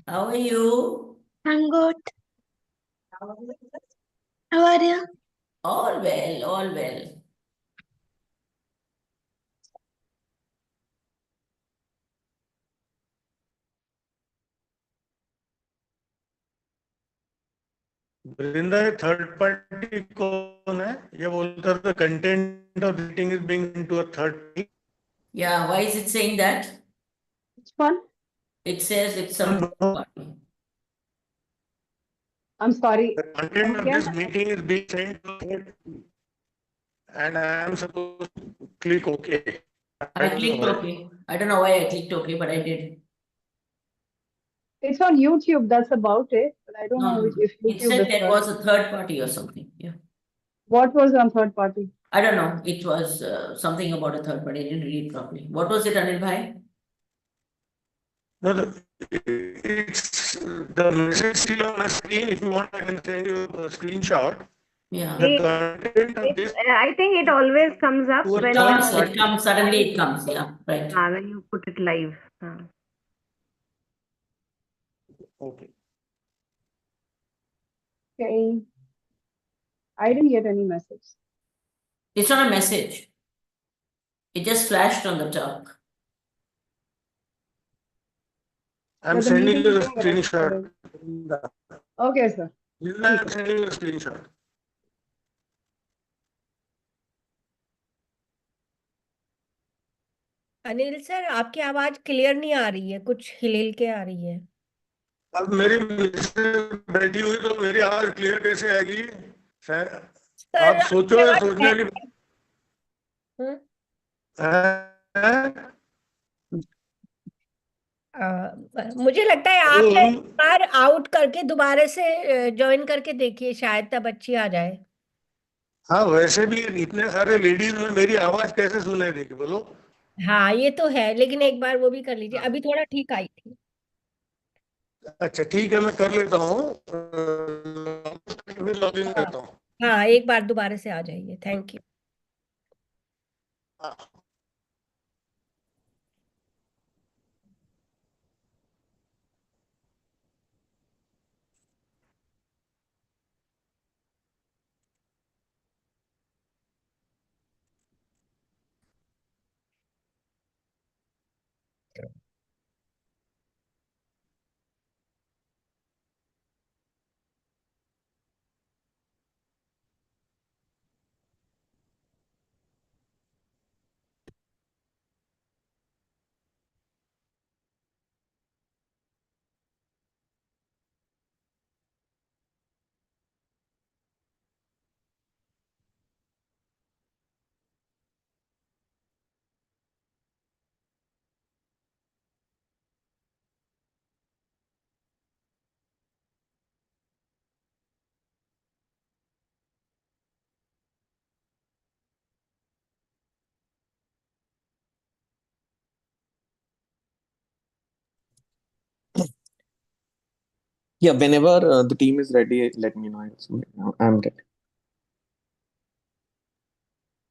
How are you? I'm good. How are you? All well, all well. Vrinda third party कौन है? ये बोलता था content of meeting is being into a third party. Yeah, why is it saying that? Which one? It says it's some third party. I'm sorry. The content of this meeting is being sent to third party. And I am supposed to click OK. I clicked OK. I don't know why I clicked OK, but I did. It's on YouTube. That's about it. But I don't know No, if it YouTube said is there third. was a third party or something. Yeah. What was on third party? I don't know. It was something about a third party. I didn't read it properly. What was it, Anil Bhai? No, it's the message still on my screen. If you want, I can send you a screenshot. Yeah. The content of this. I think it always comes up when It comes, suddenly it comes. Yeah, right. when you put it live. Okay. Okay. I didn't get any message. It's not a message. It just flashed on the top. I'm So the sending meeting you a is being recorded. screenshot. Okay, sir. I'm sending you a screenshot. Anil sir, आपकी आवाज clear नहीं आ रही है, कुछ हिल के आ रही है। अब मेरी बैठी हुई तो मेरी आवाज क्लियर कैसे आएगी? आप सोचो, सोचने वाली मुझे लगता है आप एक बार आउट करके दोबारा से ज्वाइन करके देखिए, शायद तब अच्छी आ जाए। हाँ, वैसे भी इतने सारे लेडीज में मेरी आवाज कैसे सुनाई देगी बोलो? हाँ, ये तो है, लेकिन एक बार वो भी कर लीजिए। अभी थोड़ा ठीक आई थी। अच्छा, ठीक है, मैं कर लेता हूँ, लॉगिन करता हूँ। हाँ, एक बार दोबारा से आ जाइए। Thank you. Yeah, whenever the team is ready, let me know. I'm ready.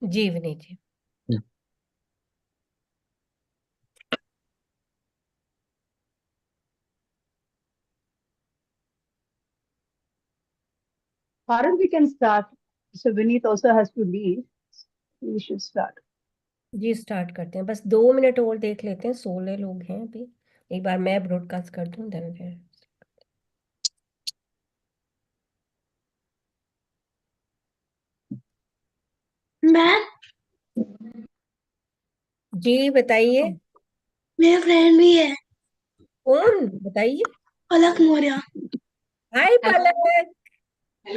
जी Vineet ji. Yeah. Bharat, we can start. So Vineet also has to leave. We should start. जी स्टार्ट करते हैं, बस 2 मिनट और देख लेते हैं। 16 लोग हैं अभी। एक बार मैं ब्रॉडकास्ट कर दूं, देन फिर मैम जी बताइए। मेरा फ्रेंड भी है। कौन बताइए? Palak Maurya. Hi Palak.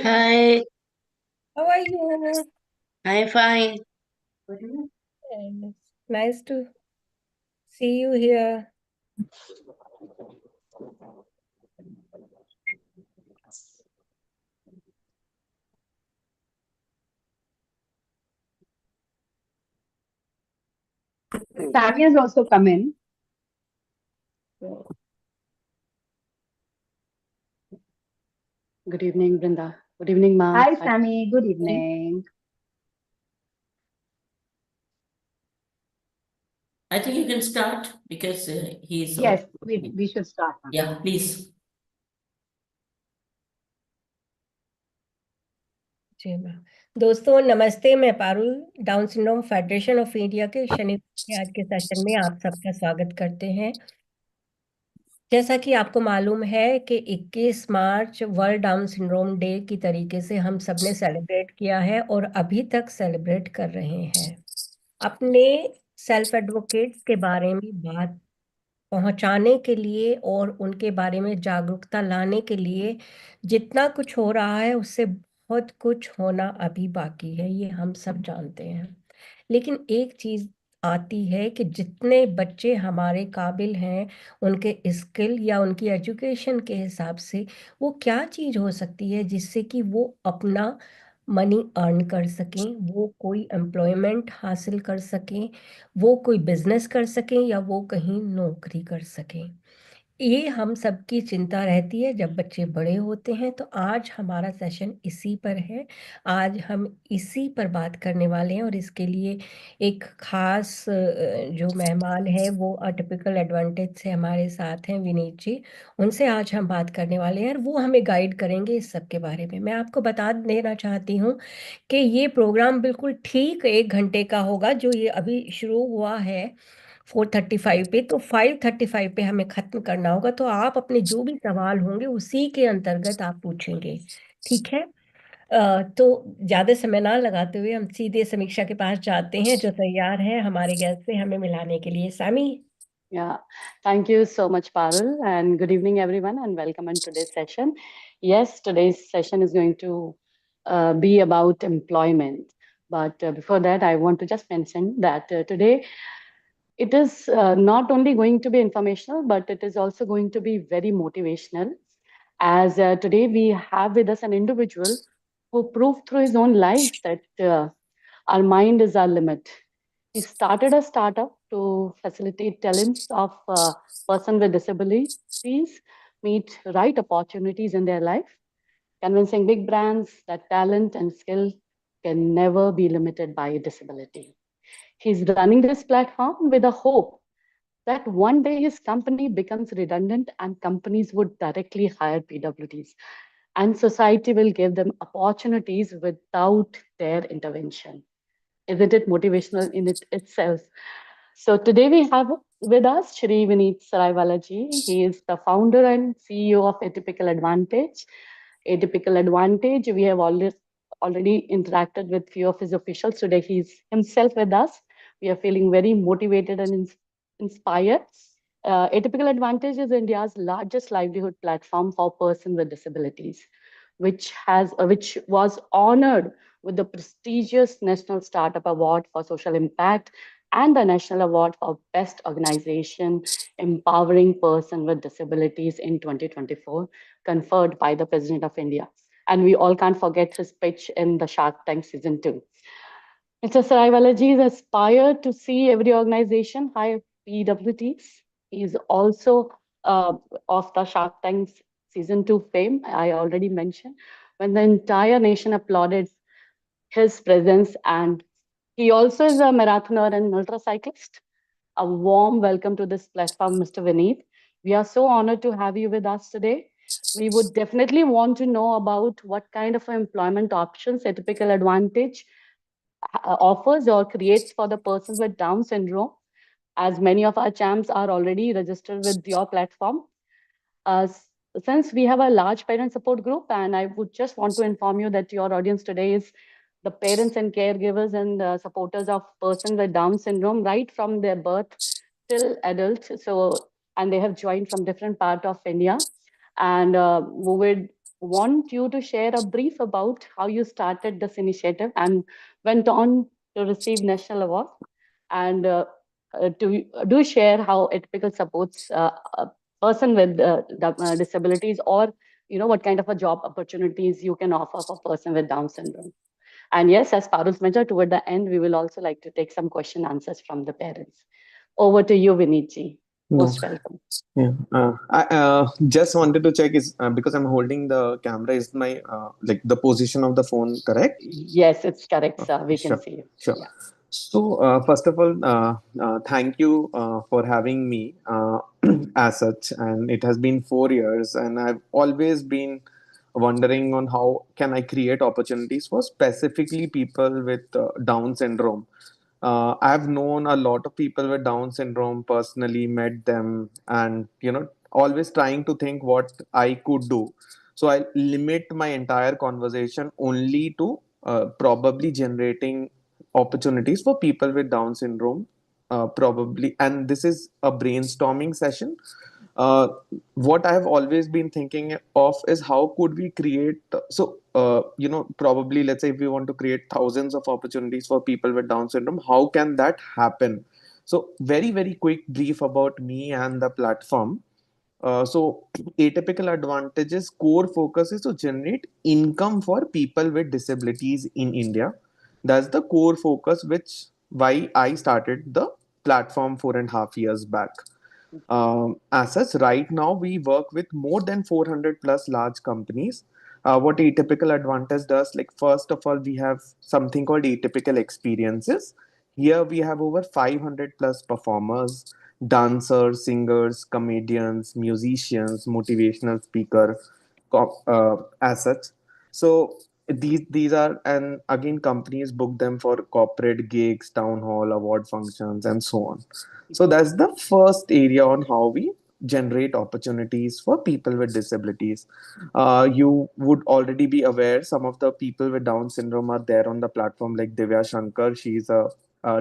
Hi. How are you? I am fine. Nice to see you here. Sammy has also come in. Good evening, Brinda. Good evening, ma'am. Hi, Sammy. Good evening. I think you can start because he's. Yes, we should start now. Yeah, please. जी ma'am. दोस्तों नमस्ते, मैं Parul Down syndrome federation of India के शनिवार के आज के session में आप सबका स्वागत करते हैं। जैसा कि आपको मालूम है कि 21 मार्च वर्ल्ड डाउन सिंड्रोम डे की तरीके से हम सब ने सेलिब्रेट किया है और अभी तक सेलिब्रेट कर रहे हैं। अपने सेल्फ एडवोकेट्स के बारे में बात पहुंचाने के लिए और उनके बारे में जागरूकता लाने के लिए जितना कुछ हो रहा है उससे बहुत कुछ होना अभी बाकी है, ये हम सब जानते हैं। लेकिन एक चीज आती है कि जितने बच्चे हमारे काबिल हैं उनके स्किल या उनकी एजुकेशन के हिसाब से वो क्या चीज हो सकती है जिससे कि वो अपना मनी अर्न कर सकें, वो कोई एम्प्लॉयमेंट हासिल कर सकें, वो कोई बिजनेस कर सकें या वो कहीं नौकरी कर सकें। ये हम सबकी चिंता रहती है जब बच्चे बड़े होते हैं। तो आज हमारा सेशन इसी पर है। आज हम इसी पर बात करने वाले हैं और इसके लिए एक खास जो मेहमान है वो अटिपिकल एडवांटेज से हमारे साथ हैं, विनीत जी। उनसे आज हम बात करने वाले हैं और वो हमें गाइड करेंगे इस सब के बारे में। मैं आपको बता देना चाहती हूँ कि ये प्रोग्राम बिल्कुल ठीक 1 घंटे का होगा, जो ये अभी शुरू हुआ है 4:35 पे, तो 5:35 पे हमें खत्म करना होगा। तो आप अपने जो भी सवाल होंगे उसी के अंतर्गत आप पूछेंगे, ठीक है? तो ज्यादा समय ना लगाते हुए हम सीधे समीक्षा के पास जाते हैं जो तैयार है हमारे गेस्ट से हमें मिलाने के लिए। सामी। Yeah, thank you so much, Parul, and good evening, everyone, and welcome in today's session. Yes, today's session is going to be about employment. But before that, I want to just mention that today it is not only going to be informational, but it is also going to be very motivational. As today we have with us an individual who proved through his own life that our mind is our limit. He started a startup to facilitate talents of person with disabilities meet right opportunities in their life, convincing big brands that talent and skill can never be limited by disability. He's running this platform with a hope that one day his company becomes redundant and companies would directly hire PWDs and society will give them opportunities without their intervention. Isn't it motivational in itself? So today we have with us Shri Vineet Saraiwala ji. He is the founder and CEO of Atypical Advantage. Atypical Advantage, we have already interacted with few of his officials. Today he's himself with us. We are feeling very motivated and inspired. Atypical Advantage is India's largest livelihood platform for persons with disabilities, which was honored with the prestigious National Startup Award for Social Impact and the National Award for Best Organization Empowering Person with Disabilities in 2024, conferred by the President of India. And we all can't forget his pitch in the Shark Tank Season 2. Mr. Saraiwala ji is aspired to see every organization hire PWTs. He is also of the Shark Tank's Season 2 fame, I already mentioned, when the entire nation applauded his presence. And he also is a marathoner and ultra cyclist. A warm welcome to this platform, Mr. Vineet. We are so honored to have you with us today. We would definitely want to know about what kind of employment options Atypical Advantage offers or creates for the persons with Down syndrome, as many of our champs are already registered with your platform. Since we have a large parent support group, and I would just want to inform you that your audience today is the parents and caregivers and supporters of persons with Down syndrome, right from their birth till adult. So, and they have joined from different part of India. And we would want you to share a brief about how you started this initiative and went on to receive national award. And do share how Atypical supports a person with disabilities, or what kind of a job opportunities you can offer for a person with Down syndrome. And yes, as Parul's mentioned, toward the end, we will also like to take some question answers from the parents. Over to you, Vineetji. Most welcome. Yeah, I just wanted to check is because I'm holding the camera, is my like the position of the phone correct? Yes, it's correct, sir. We Sure. can see you. Sure. Yeah. So, first of all, thank you for having me as such. And it has been 4 years, and I've always been wondering on how can I create opportunities for specifically people with Down syndrome. I've known a lot of people with Down syndrome personally, met them, and always trying to think what I could do. So I limit my entire conversation only to probably generating opportunities for people with Down syndrome, probably. And this is a brainstorming session. uh, what I have always been thinking of is how could we create, probably let's say if we want to create thousands of opportunities for people with Down syndrome, how can that happen? So very, very quick brief about me and the platform. So Atypical Advantages core focus is to generate income for people with disabilities in India. That's the core focus, which why I started the platform 4.5 years back. As such, right now we work with more than 400 plus large companies. What Atypical Advantage does, like first of all, we have something called Atypical Experiences. Here we have over 500 plus performers, dancers, singers, comedians, musicians, motivational speaker, as such. So these are, and again companies book them for corporate gigs, town hall, award functions, and so on. So that's the first area on how we generate opportunities for people with disabilities. You would already be aware some of the people with Down syndrome are there on the platform, like Divya Shankar. She's a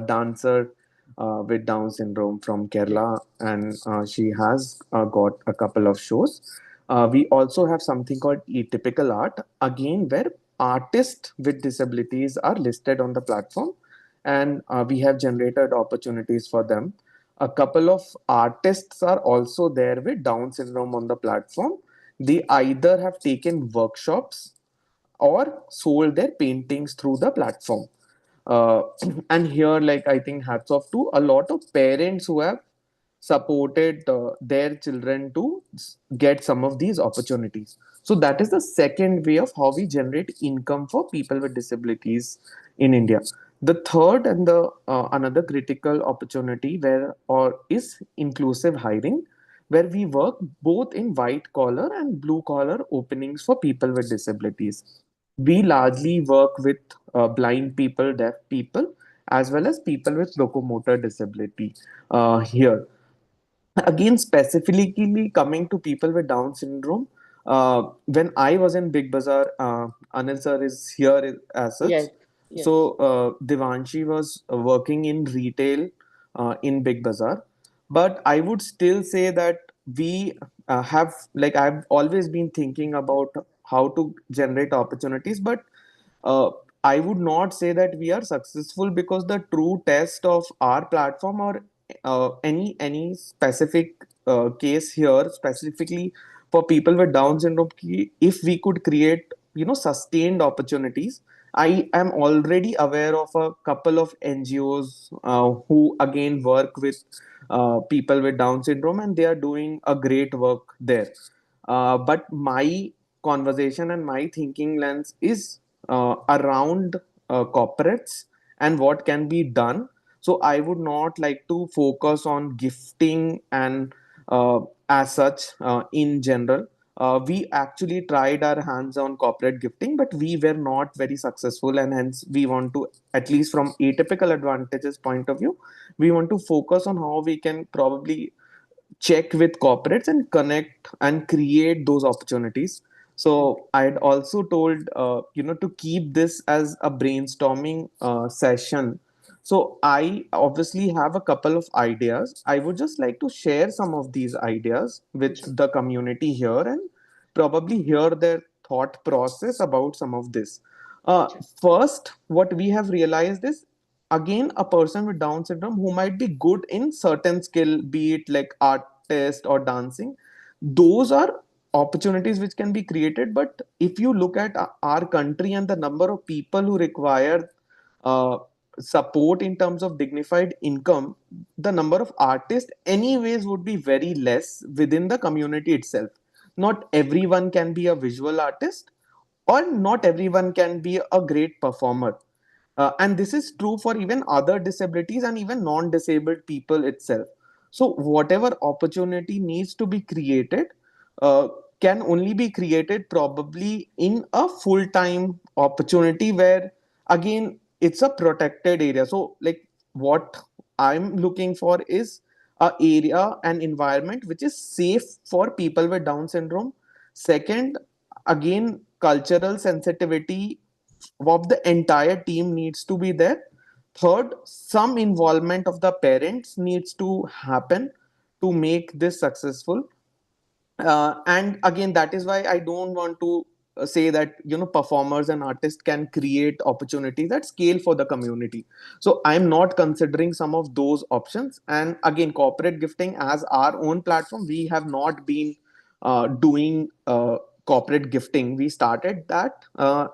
dancer with Down syndrome from Kerala, and she has got a couple of shows. We also have something called Atypical Art, again, where artists with disabilities are listed on the platform, and we have generated opportunities for them. A couple of artists are also there with Down syndrome on the platform. They either have taken workshops or sold their paintings through the platform. Uh, and here, like, I think hats off to a lot of parents who have supported their children to get some of these opportunities. So that is the second way of how we generate income for people with disabilities in India. The third and the another critical opportunity where or is inclusive hiring, where we work both in white collar and blue collar openings for people with disabilities. We largely work with blind people, deaf people, as well as people with locomotor disability here. Again, specifically coming to people with Down syndrome, when I was in Big Bazaar, Anil sir is here as such. Yes, yes. So Devanshi was working in retail in Big Bazaar, but I would still say that we have, like, I've always been thinking about how to generate opportunities, but uh, I would not say that we are successful, because the true test of our platform or any specific case here specifically for people with Down syndrome, if we could create sustained opportunities. I am already aware of a couple of NGOs who again work with people with Down syndrome, and they are doing a great work there. But my conversation and my thinking lens is around corporates and what can be done. So I would not like to focus on gifting and as such in general. We actually tried our hands on corporate gifting, but we were not very successful, and hence we want to, at least from Atypical Advantages point of view, we want to focus on how we can probably check with corporates and connect and create those opportunities. So I had also told to keep this as a brainstorming session. So I obviously have a couple of ideas. I would just like to share some of these ideas with the community here and probably hear their thought process about some of this. uh, First, what we have realized is, again, a person with Down syndrome who might be good in certain skill, be it like artist or dancing, those are opportunities which can be created. But if you look at our country and the number of people who require uh, support in terms of dignified income, the number of artists anyways would be very less within the community itself. Not everyone can be a visual artist, or not everyone can be a great performer. And this is true for even other disabilities and even non-disabled people itself. So whatever opportunity needs to be created uh, can only be created probably in a full-time opportunity where again it's a protected area. So like what I'm looking for is a area and environment which is safe for people with Down syndrome. Second, again, cultural sensitivity of the entire team needs to be there. Third, some involvement of the parents needs to happen to make this successful. And again, that is why I don't want to say that performers and artists can create opportunities at scale for the community. So I'm not considering some of those options. And again, corporate gifting as our own platform, we have not been doing corporate gifting. We started that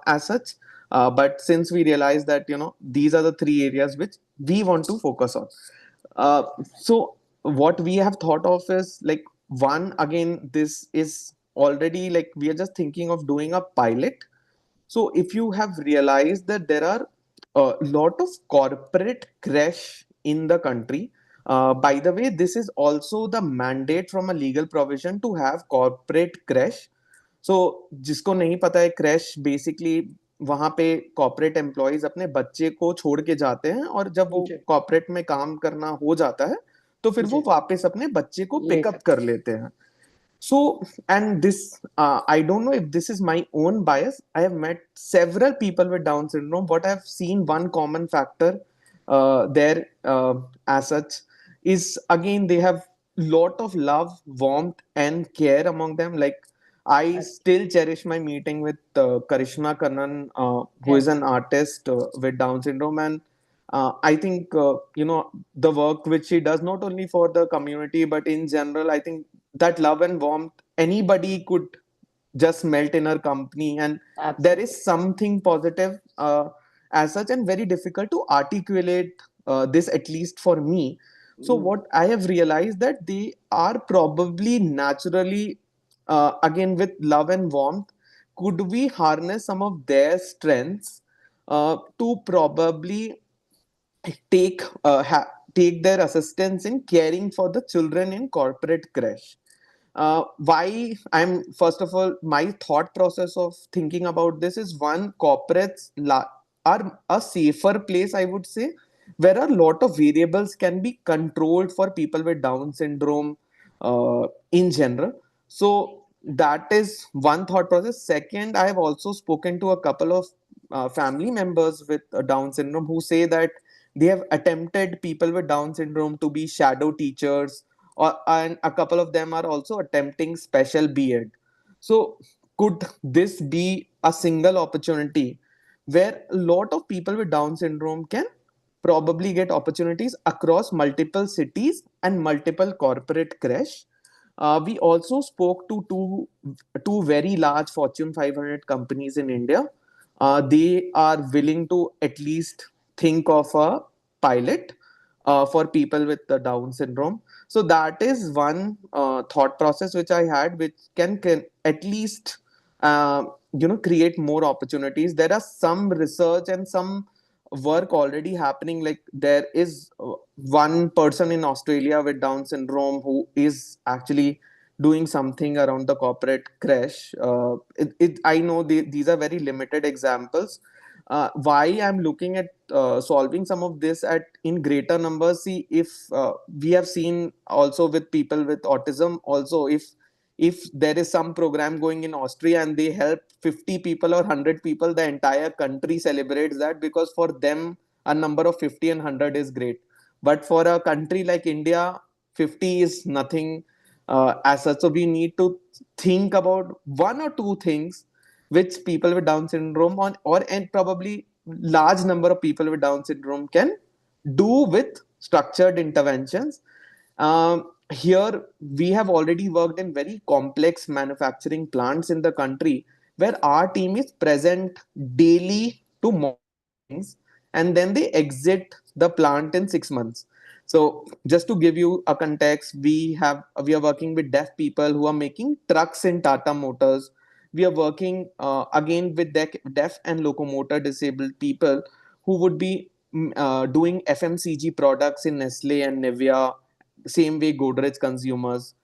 as such, but since we realized that these are the three areas which we want to focus on. uh, so what we have thought of is like, one, again, this is already like we are just thinking of doing a pilot. So if you have realized that there are a lot of corporate crash in the country, by the way, this is also the mandate from a legal provision to have corporate crash. सो जिसको नहीं पता है, crash basically वहां पे corporate employees अपने बच्चे को छोड़ के जाते हैं और जब वो जी कॉर्पोरेट में काम करना हो जाता है तो फिर वो जी वापस अपने बच्चे को ले पिकअप सकते कर लेते हैं. So, and this, I don't know if this is my own bias. I have met several people with Down syndrome. What I've seen, one common factor there as such is, again, they have lot of love, warmth, and care among them. Like, I हैं. still cherish my meeting with Karishma Kannan, who is Yes, an artist with Down syndrome, and I think the work which she does not only for the community but in general. I think that love and warmth anybody could just melt in her company, and there absolutely. is something positive as such, and very difficult to articulate this, at least for me. So Mm, what I have realized that they are probably naturally, again, with love and warmth, could we harness some of their strengths to probably take take their assistance in caring for the children in corporate crash. Why I'm first of all, my thought process of thinking about this is, one, are a safer place, I would say, where a lot of variables can be controlled for people with Down syndrome in general. So that is one thought process. Second, I have also spoken to a couple of family members with Down syndrome who say that they have attempted people with Down syndrome to be shadow teachers, and a couple of them are also attempting special B.Ed. So, could this be a single opportunity where a lot of people with Down syndrome can probably get opportunities across multiple cities and multiple corporate crash? We also spoke to two very large Fortune 500 companies in India. They are willing to at least think of a pilot for people with the Down syndrome. So that is one thought process which I had, which can at least create more opportunities. There are some research and some work already happening. Like, there is one person in Australia with Down syndrome who is actually doing something around the corporate crash. I know these are very limited examples. Why I'm looking at solving some of this at in greater numbers. See, if we have seen also with people with autism also, if there is some program going in Austria and they help 50 people or 100 people, the entire country celebrates that, because for them a number of 50 and 100 is great. But for a country like India, 50 is nothing as such. So we need to think about one or two things which people with Down syndrome and probably large number of people with Down syndrome can do with structured interventions. Here we have already worked in very complex manufacturing plants in the country where our team is present daily to monitor things, and then they exit the plant in 6 months. So just to give you a context, we are working with deaf people who are making trucks in Tata Motors. We are working again with deaf and locomotor disabled people who would be doing FMCG products in Nestle and Nivea, same way Godrej consumers.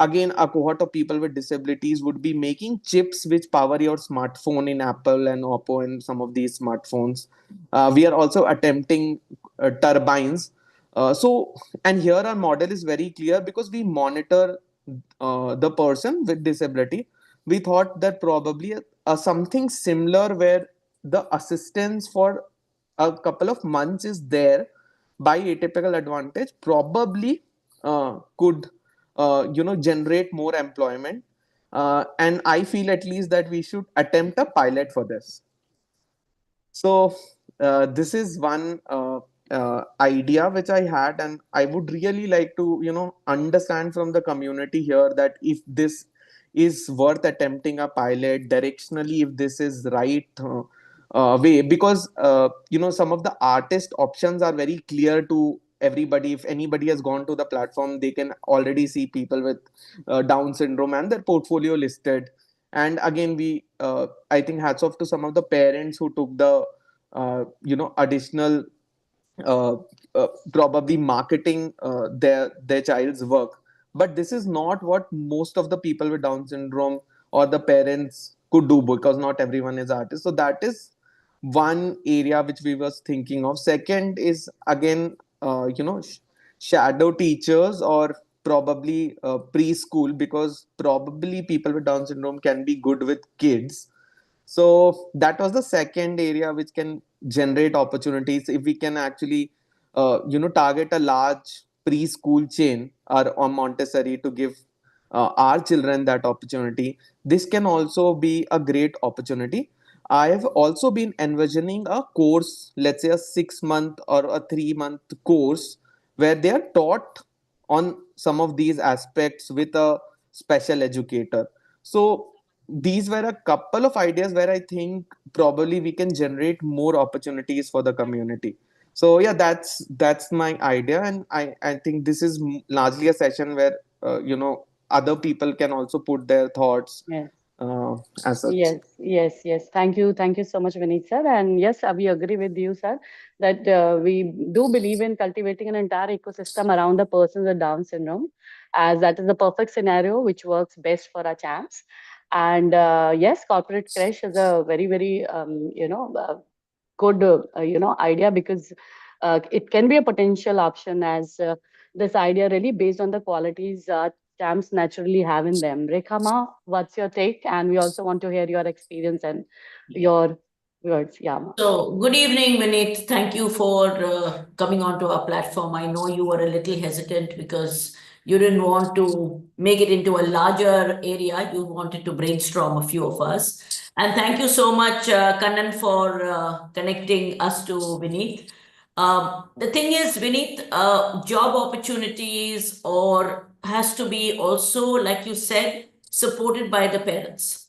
Again, a cohort of people with disabilities would be making chips which power your smartphone in Apple and Oppo and some of these smartphones. We are also attempting turbines. And here our model is very clear because we monitor the person with disability. We thought that probably something similar where the assistance for a couple of months is there by Atypical Advantage probably could generate more employment. And I feel at least that we should attempt a pilot for this. So this is one idea which I had, and I would really like to, understand from the community here that if this is worth attempting a pilot directionally, if this is right way, because some of the artist options are very clear to everybody. If anybody has gone to the platform, they can already see people with Down syndrome and their portfolio listed. And again, I think hats off to some of the parents who took the additional uh, probably marketing their child's work. But this is not what most of the people with Down syndrome or the parents could do, because not everyone is artist. So that is one area which we was thinking of. Second is again shadow teachers or probably preschool, because probably people with Down syndrome can be good with kids. So that was the second area which can generate opportunities if we can actually target a large preschool chain or Montessori to give our children that opportunity. This can also be a great opportunity. I have also been envisioning a course, let's say a 6 month or a 3 month course, where they are taught on some of these aspects with a special educator. So these were a couple of ideas where I think probably we can generate more opportunities for the community. So yeah, that's my idea, and I think this is largely a session where other people can also put their thoughts Yes. uh, as such. Yes. Thank you so much, Vineet sir. And yes, we agree with you, sir, that we do believe in cultivating an entire ecosystem around the persons with Down syndrome, as that is the perfect scenario which works best for our champs. And yes, corporate crash is a very good idea, because it can be a potential option, as this idea really based on the qualities champs naturally have in them. Rekha ma, what's your take? And we also want to hear your experience and your words. Yeah, ma. So, good evening, Vineet. Thank you for coming onto our platform. I know you were a little hesitant because you didn't want to make it into a larger area. You wanted to brainstorm a few of us. And thank you so much, Kannan, for connecting us to Vineet. The thing is, Vineet, job opportunities or has to be also, like you said, supported by the parents.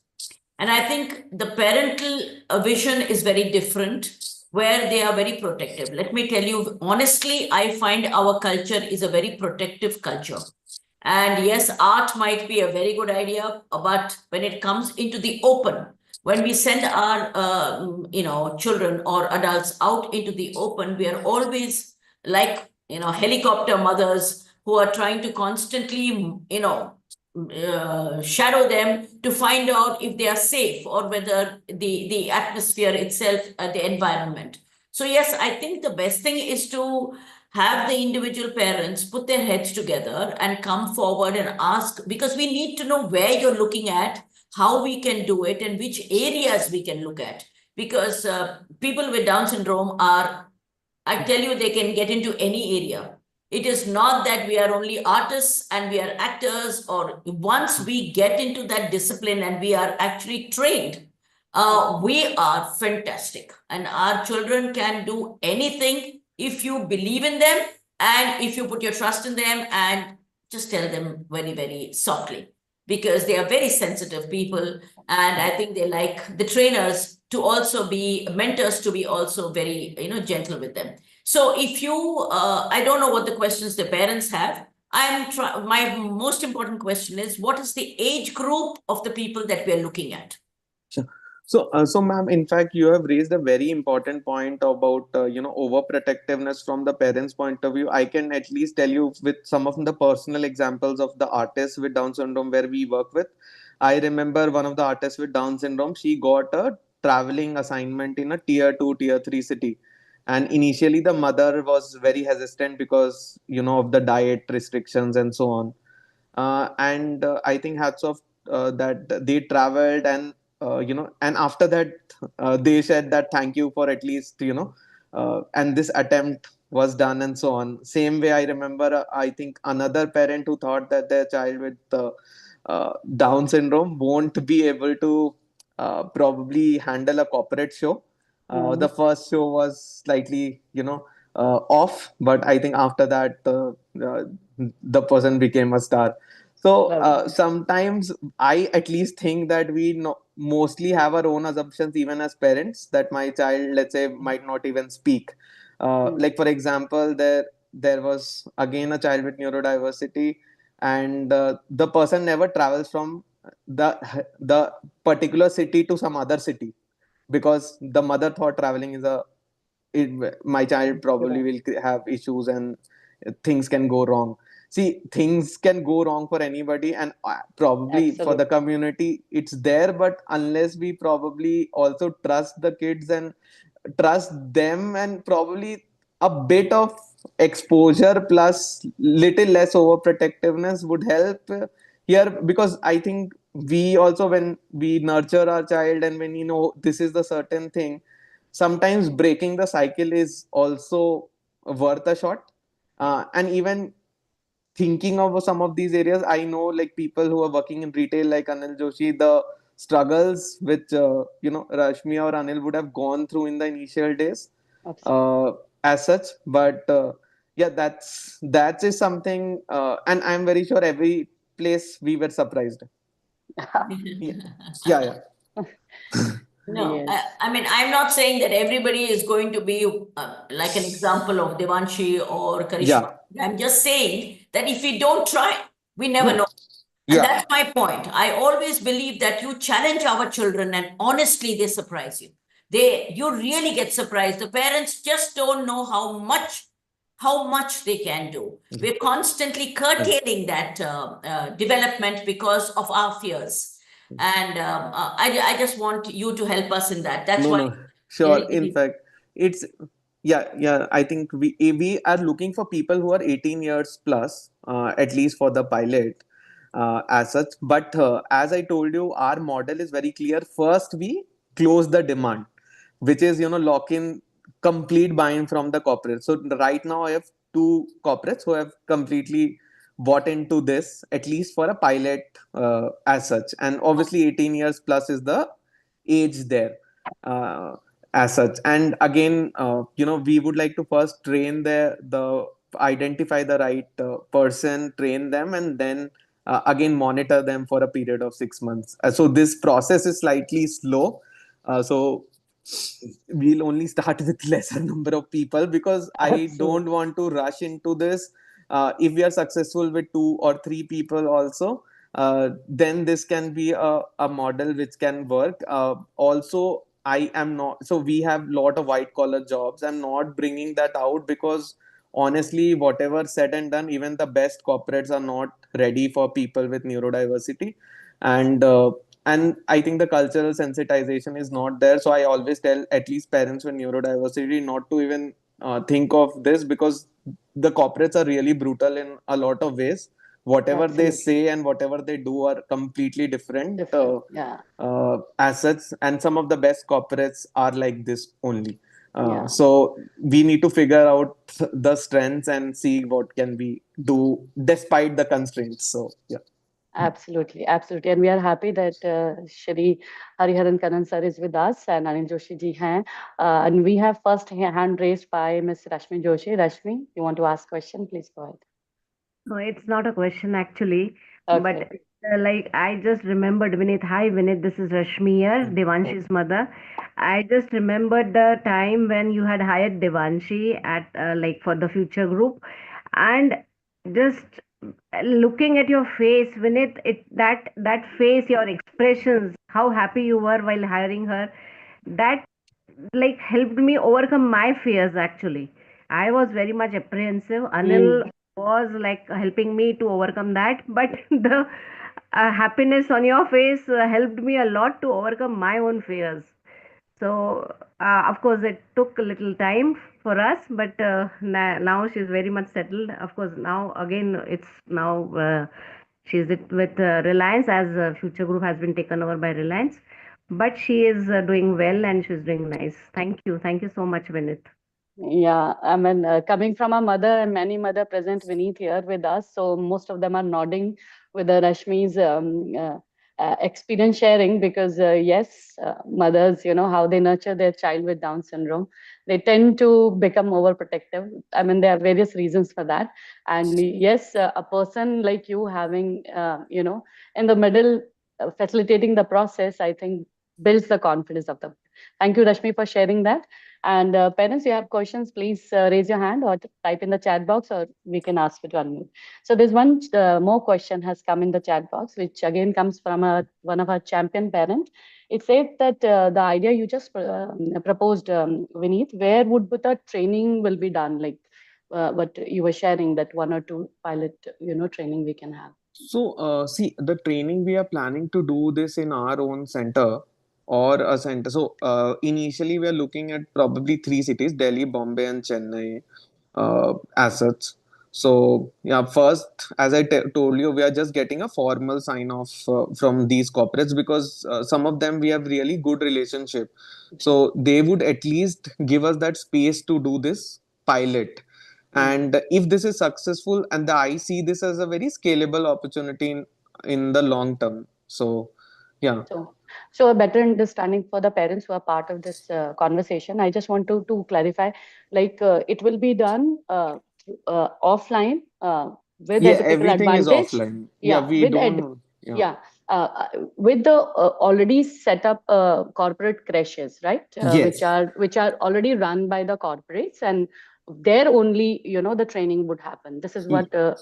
And I think the parental vision is very different, where they are very protective. Let me tell you, honestly, I find our culture is a very protective culture. And yes, art might be a very good idea, but when it comes into the open, when we send our children or adults out into the open, we are always like helicopter mothers who are trying to constantly shadow them to find out if they are safe or whether the atmosphere itself, the environment. So yes, I think the best thing is to have the individual parents put their heads together and come forward and ask, because we need to know where you're looking at, how we can do it, and which areas we can look at. Because people with Down syndrome are, I tell you, they can get into any area. It is not that we are only artists and we are actors, or once we get into that discipline and we are actually trained, we are fantastic. And our children can do anything if you believe in them and if you put your trust in them and just tell them very, very softly, because they are very sensitive people. And I think they like the trainers to also be mentors, to be also very, gentle with them. So if you, I don't know what the questions the parents have. My most important question is, what is the age group of the people that we are looking at? Sure. So, ma'am, in fact, you have raised a very important point about overprotectiveness from the parents' point of view. I can at least tell you with some of the personal examples of the artists with Down syndrome where we work with. I remember one of the artists with Down syndrome. She got a traveling assignment in a tier two, tier three city, and initially the mother was very hesitant because of the diet restrictions and so on. And I think hats off that they traveled, and and after that they said that thank you for at least and this attempt was done and so on. Same way, I remember I think another parent who thought that their child with Down syndrome won't be able to probably handle a corporate show. The first show was slightly off, but I think after that the person became a star. So sometimes I at least think that we mostly have our own assumptions, even as parents, that my child, let's say, might not even speak. Like for example, there was again a child with neurodiversity, and the person never travels from the particular city to some other city because the mother thought traveling is my child probably will have issues and things can go wrong. See, things can go wrong for anybody, and probably for the community it's there, but unless we probably also trust the kids and trust them, and probably a bit of exposure plus little less overprotectiveness would help here, because I think we also, when we nurture our child and when this is the certain thing, sometimes breaking the cycle is also worth a shot. And even thinking of some of these areas, I know like people who are working in retail like Anil Joshi, the struggles which Rashmi or Anil would have gone through in the initial days as such. But yeah, that is something, and I'm very sure every place we were surprised. Yeah, yeah. No, Yes. I mean, I'm not saying that everybody is going to be like an example of Devanshi or Karishma. Yeah. I'm just saying that if we don't try, we never No. know. And Yeah. that's my point. I always believe that you challenge our children and honestly, they surprise you. You really get surprised. The parents just don't know how much they can do. We're constantly curtailing that development because of our fears. And I just want you to help us in that. That's No, why no, we sure. In fact, it's yeah. I think we are looking for people who are 18 years plus, at least for the pilot, as such. But as I told you, our model is very clear. First, we close the demand, which is lock in complete buy-in from the corporate. So right now, I have two corporates who have completely bought into this, at least for a pilot as such. And obviously, 18 years plus is the age there uh, as such. And again, we would like to first train the identify the right person, train them, and then again monitor them for a period of 6 months. So this process is slightly slow. So we'll only start with lesser number of people because I don't want to rush into this. If we are successful with 2 or 3 people also, then this can be a model which can work. Also, I am not, so we have lot of white collar jobs. I'm not bringing that out because honestly, whatever said and done, even the best corporates are not ready for people with neurodiversity. And I think the cultural sensitization is not there. So I always tell at least parents with neurodiversity not to even think of this, because the corporates are really brutal in a lot of ways. Whatever they say and whatever they do are completely different, as such. And some of the best corporates are like this only. So we need to figure out the strengths and see what can we do despite the constraints. So yeah. Absolutely, absolutely. And we are happy that Shri Hariharan Kanan sir is with us and Anil Joshi ji hain. And we have first hand raised by Ms. Rashmi Joshi. Rashmi, you want to ask question? Please go ahead. No, it's not a question actually, but like I just remembered Vineet. Hi Vineet, this is Rashmi here, Devanshi's mother. I just remembered the time when you had hired Devanshi at like for the future group, and just looking at your face, Vinith, that face, your expressions, how happy you were while hiring her, that like helped me overcome my fears actually. I was very much apprehensive. Anil was like helping me to overcome that, but the happiness on your face helped me a lot to overcome my own fears. So, of course, it took a little time for us, but now she's very much settled. Of course, now again, it's now she's with Reliance, as Future Group has been taken over by Reliance. But she is doing well and she's doing nice. Thank you. Thank you so much, Vinith. Yeah, I mean, coming from a mother and many mother present Vineet here with us, so most of them are nodding with the Rashmi's experience sharing because yes, mothers, how they nurture their child with Down syndrome, they tend to become overprotective. I mean, there are various reasons for that, and yes, a person like you having, in the middle, facilitating the process, I think builds the confidence of them. Thank you, Rashmi, for sharing that. And parents, you have questions, please raise your hand or type in the chat box, or we can ask you to unmute. So there's one more question has come in the chat box, which again comes from one of our champion parent. It says that the idea you just proposed, Vineet, where would the training will be done? Like what you were sharing, that 1 or 2 pilot, training we can have. So, see, the training we are planning to do this in our own center or a center. So, initially we are looking at probably three cities: Delhi, Bombay, and Chennai assets. So, yeah, first, as I told you, we are just getting a formal sign off from these corporates because some of them we have really good relationship. So, they would at least give us that space to do this pilot. And if this is successful, and I see this as a very scalable opportunity in the long term. So, yeah. So a better understanding for the parents who are part of this conversation. I just want to clarify, like it will be done offline with Yeah, Atypical everything is Advantage. offline. Yeah, Yeah, we don't. Yeah. yeah, with the already set up corporate creches, right? Yes. Which are already run by the corporates, and there only the training would happen. This is what. Yeah.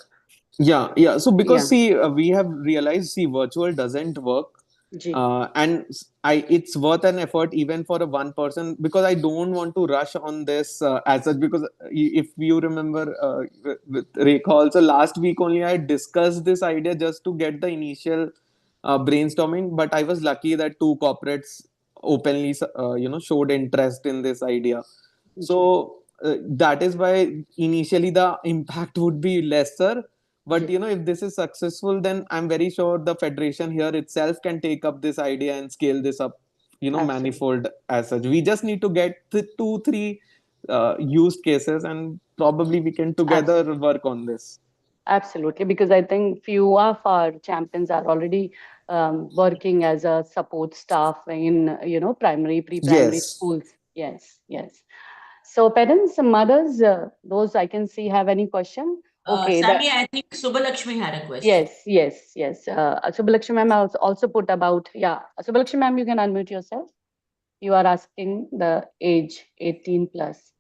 So Yeah. because see, we have realized, see, virtual doesn't work, Ji. and it's worth an effort even for a one person because I don't want to rush on this as such. Because if you remember, with Rekha also last week only I discussed this idea just to get the initial brainstorming, but I was lucky that two corporates openly, showed interest in this idea. Ji. So that is why initially the impact would be lesser, but Ji. if this is successful, then I'm very sure the federation here itself can take up this idea and scale this up, Absolutely. manifold as such. We just need to get the 2 3 use cases, and probably we can together work on this. Absolutely, because I think few of our champions are already working as a support staff in primary, pre-primary Yes. schools. Yes, yes. So parents, mothers, those I can see have any question? Okay, Sami, I think Subbalakshmi had a question. yes. Subbalakshmi ma'am also put about, yeah. Subbalakshmi ma'am, you can unmute yourself. You are asking the age 18 plus.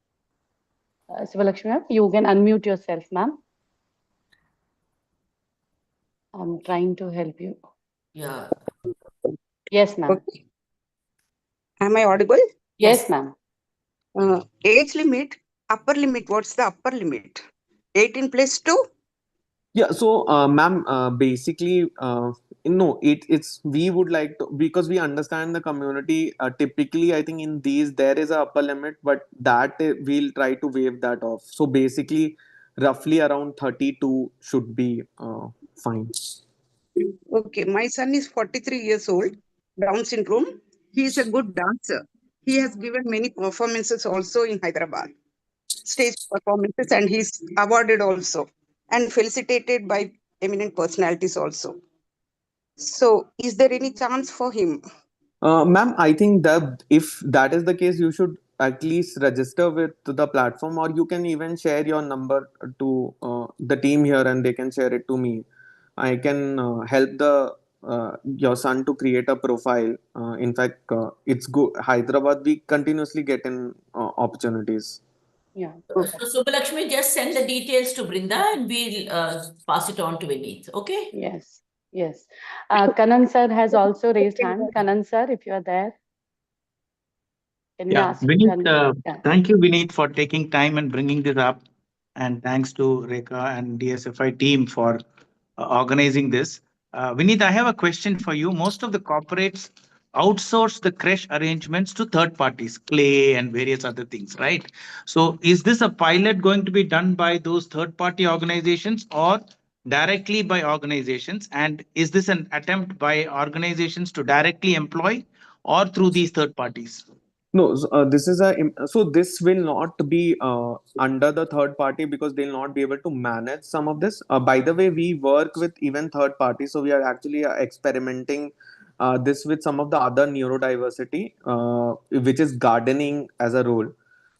Subbalakshmi ma'am, you can unmute yourself, ma'am. I'm trying to help you. Yeah. Yes, ma'am. Okay. Am I audible? Yes, ma'am. Age limit, upper limit. What's the upper limit? 18 plus 2? Yeah, so ma'am, basically, no, it's we would like to, because we understand the community. Typically, I think in these there is a upper limit, but that we'll try to waive that off. So basically, roughly around 32 should be fine. Okay, my son is 43 years old, Down syndrome. He is a good dancer. He has given many performances also in Hyderabad, stage performances, and he's awarded also and felicitated by eminent personalities also. So, is there any chance for him? Ma'am, I think that if that is the case, you should at least register with the platform, or you can even share your number to the team here, and they can share it to me. I can help the your son to create a profile. In fact, it's good. Hyderabad, we continuously get in opportunities. Yeah. So Subbalakshmi, just send the details to Brinda and we'll pass it on to Vineet. Okay? Yes. Yes. Kanan sir has also raised hand. Kanan sir, if you are there, can you Yeah, ask? Vineet, Yeah. thank you, Vineet, for taking time and bringing this up. And thanks to Rekha and DSFI team for organizing this. Vineet, I have a question for you. Most of the corporates outsource the creche arrangements to third parties, play and various other things, right? So is this a pilot going to be done by those third party organizations or directly by organizations? And is this an attempt by organizations to directly employ or through these third parties? No, this is so this will not be under the third party because they'll not be able to manage some of this. By the way, we work with even third parties, so we are actually experimenting this with some of the other neurodiversity, which is gardening as a role.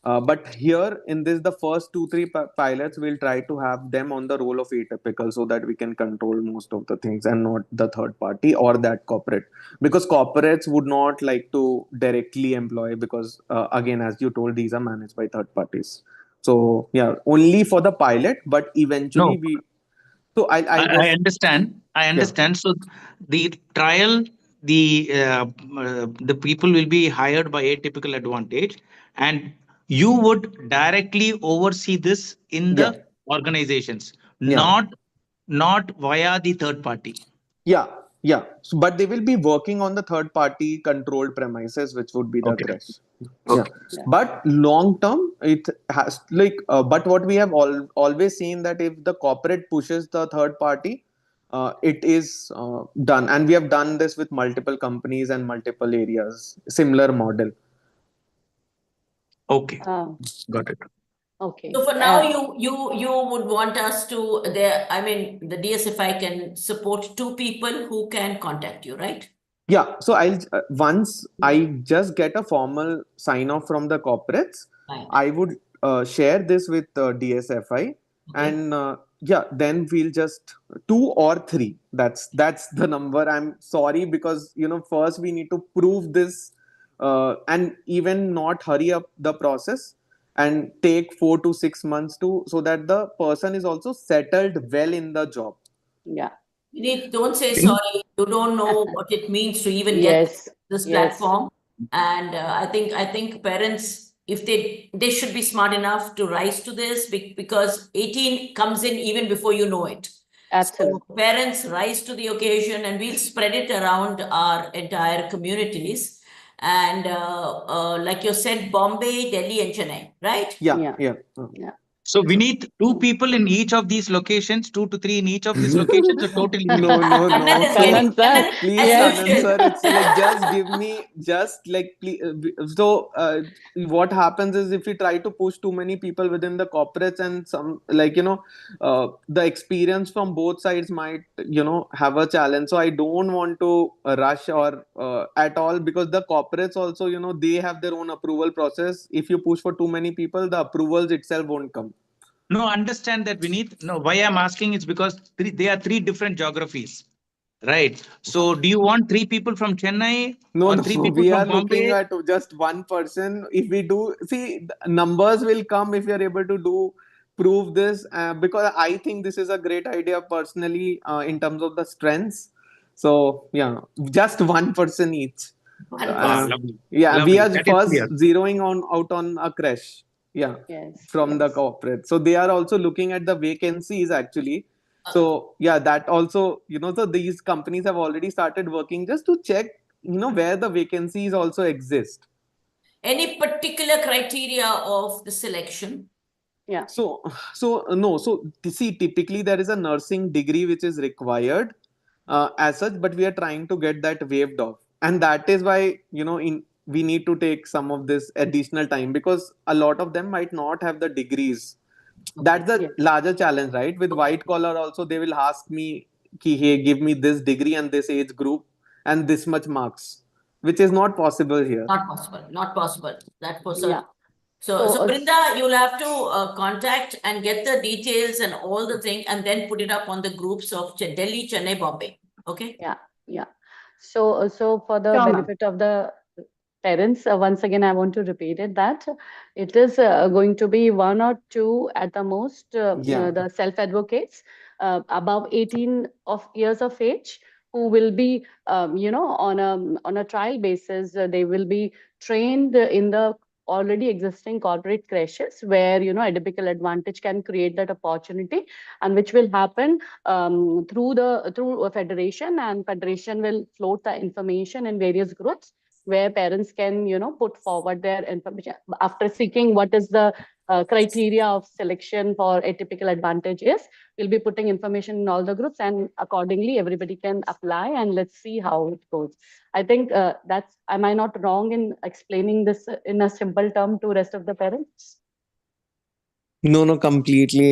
But here in this, the first two, three pilots, we'll try to have them on the role of atypical so that we can control most of the things and not the third party or that corporate, because corporates would not like to directly employ because again, as you told, these are managed by third parties. So yeah, only for the pilot, but eventually No, I I was understand. I yeah. understand. So the trial, the people will be hired by Atypical Advantage, and you would directly oversee this in Yeah, the organizations, yeah, not via the third party. yeah, yeah. So, but they will be working on the third party controlled premises, which would be the Okay. crash. Yeah, Okay. Yeah. but long term, it has like. But what we have always seen that if the corporate pushes the third party, it is done, and we have done this with multiple companies and multiple areas. Similar model. Okay. Uh, Got it. okay. So for now, you would want us to there. I mean, the DSFI can support two people who can contact you, right? Yeah, so I'll once I just get a formal sign off from the corporates, Right. I would share this with DSFI, Okay. and yeah, then we'll just two or three. That's the number. I'm sorry because first we need to prove this, and even not hurry up the process and take 4 to 6 months to so that the person is also settled well in the job. Yeah. Vineet, don't say Vineet? sorry. You don't know what it means to even get Yes. this Yes. platform. And I think parents, if they should be smart enough to rise to this because 18 comes in even before you know it. So Absolutely. parents rise to the occasion and we'll spread it around our entire communities. And like you said, Bombay, Delhi, and Chennai, right? Yeah, Yeah. yeah. Yeah. So we need two people in each of these locations, 2 to 3 in each of these locations, or totally zero. No, Kannan is no. getting, Kanan sir. Kannan, Please, as Yes. Kanan usual. sir, it's like just give me just like please. So what happens is if we try to push too many people within the corporates and some the experience from both sides might have a challenge. So I don't want to rush or at all because the corporates also they have their own approval process. If you push for too many people, the approvals itself won't come. No, understand that, Vineet. No, why I'm asking is because they are three different geographies, right? So do you want 3 people from Chennai No, or no, 3 people we are from looking Bombay? at just one person. If we do, see, the numbers will come if we are able to prove this. Because I think this is a great idea personally in terms of the strengths. So yeah, just one person each. One person. Lovely, Yeah, we lovely. are That is first clear. zeroing out on a crash. Yeah, Yes. from the Yes. corporate. So they are also looking at the vacancies actually. So yeah, that also so these companies have already started working just to check where the vacancies also exist. Any particular criteria of the selection? Yeah. So no, so see, typically there is a nursing degree which is required as such, but we are trying to get that waived off, and that is why we need to take some of this additional time because a lot of them might not have the degrees. Okay. That's the Yes. larger challenge, right? With white collar also they will ask me ki, hey, give me this degree and this age group and this much marks, which is not possible here. Not possible. Not possible. That was Yeah. so Brinda, you'll have to contact and get the details and all the thing, and then put it up on the groups of Delhi, Chennai, Bombay. Okay. Yeah. Yeah. So for the Sure, ma'am. benefit of the parents, once again, I want to repeat it that it is going to be one or two at the most, Yeah. the self-advocates above 18 of years of age who will be, on a trial basis. They will be trained in the already existing corporate crashes where, Atypical Advantage can create that opportunity, and which will happen through a federation, and federation will float the information in various groups where parents can, put forward their information after seeking what is the criteria of selection for Atypical Advantage is. We'll be putting information in all the groups, and accordingly everybody can apply, and let's see how it goes. I think am I not wrong in explaining this in a simple term to rest of the parents? No, completely.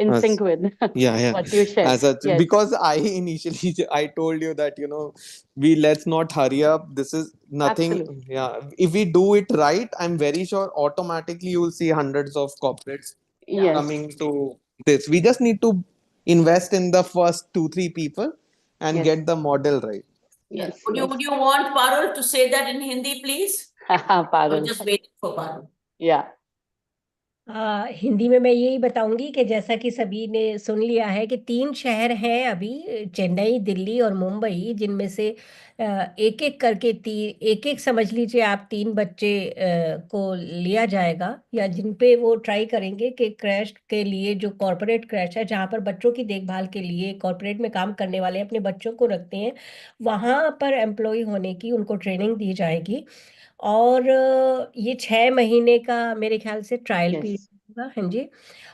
In sync with Yeah. what you shared. As such, Yes, because I initially I told you that we let's not hurry up. This is nothing. absolutely. Yeah, if we do it right, I'm very sure automatically you will see hundreds of corporates Yes, coming to this. We just need to invest in the first 2-3 people and yes, get the model right. yes, Would yes. you want Parul to say that in Hindi, please? Or Parul. just waiting for Parul? Yeah. Hindi में मैं यही बताऊंगी कि जैसा कि सभी ने सुन लिया है कि 3 शहर हैं अभी, चेन्नई, दिल्ली और मुंबई, जिनमें से एक एक करके एक एक समझ लीजिए आप 3 बच्चे को लिया जाएगा, या जिन पे वो ट्राई करेंगे कि क्रैश के लिए जो कॉरपोरेट क्रैश है, जहाँ पर बच्चों की देखभाल के लिए कॉरपोरेट में काम करने वाले अपने बच्चों को रखते हैं, वहाँ पर एम्प्लॉय होने की उनको ट्रेनिंग दी जाएगी। और ये 6 महीने का मेरे ख्याल से ट्रायल Yes. पीरियड होगा। हाँ जी।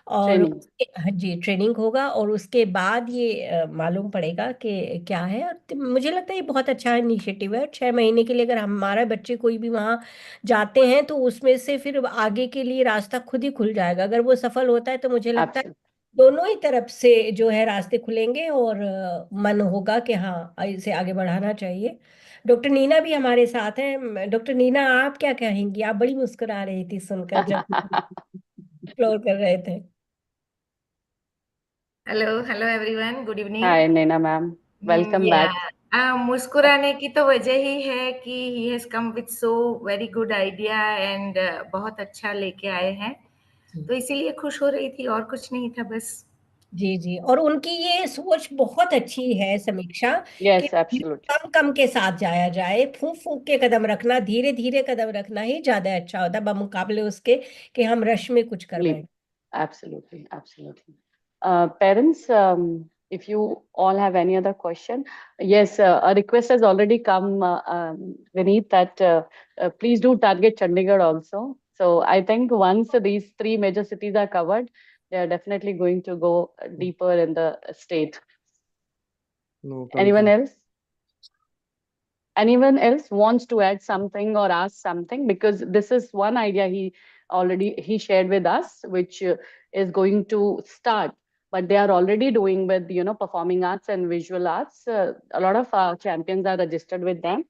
और Training. हाँ जी, ट्रेनिंग होगा, और उसके बाद ये मालूम पड़ेगा कि क्या है। और मुझे लगता है ये बहुत अच्छा इनिशिएटिव है। 6 महीने के लिए अगर हमारा बच्चे कोई भी वहाँ जाते हैं तो उसमें से फिर आगे के लिए रास्ता खुद ही खुल जाएगा। अगर वो सफल होता है तो मुझे लगता है Absolutely. दोनों ही तरफ से जो है रास्ते खुलेंगे, और मन होगा कि हाँ इसे आगे बढ़ाना चाहिए। डॉक्टर नीना भी हमारे साथ हैं। डॉक्टर नीना, आप क्या कहेंगी? आप बड़ी मुस्कुरा रही थी सुनकर जब एक्सप्लोर कर रहे थे। Hello everyone, good evening. Hi, Naina ma'am. Welcome back. मुस्कुराने की तो वजह ही है कि he has come with so very good idea and बहुत अच्छा लेके आए हैं, तो इसीलिए खुश हो रही थी, और कुछ नहीं था बस। जी जी, और उनकी ये सोच बहुत अच्छी है समीक्षा, कि Yes, absolutely. कम कम के साथ जाया जाए। फूंक फूंक के कदम रखना, धीरे धीरे कदम रखना ही ज्यादा अच्छा होता है बमुकाबले उसके कि हम रश में कुछ कर Leap. बैठे। Absolutely, absolutely. Parents, if you all have any other question, yes, a request has already come, Vineet, that please do target Chandigarh also. So I think once these 3 major cities are covered, they are definitely going to go deeper in the state. No, Anyone complete. else? Anyone else wants to add something or ask something? Because this is one idea he shared with us, which is going to start, but they are already doing with performing arts and visual arts. A lot of champions are registered with them.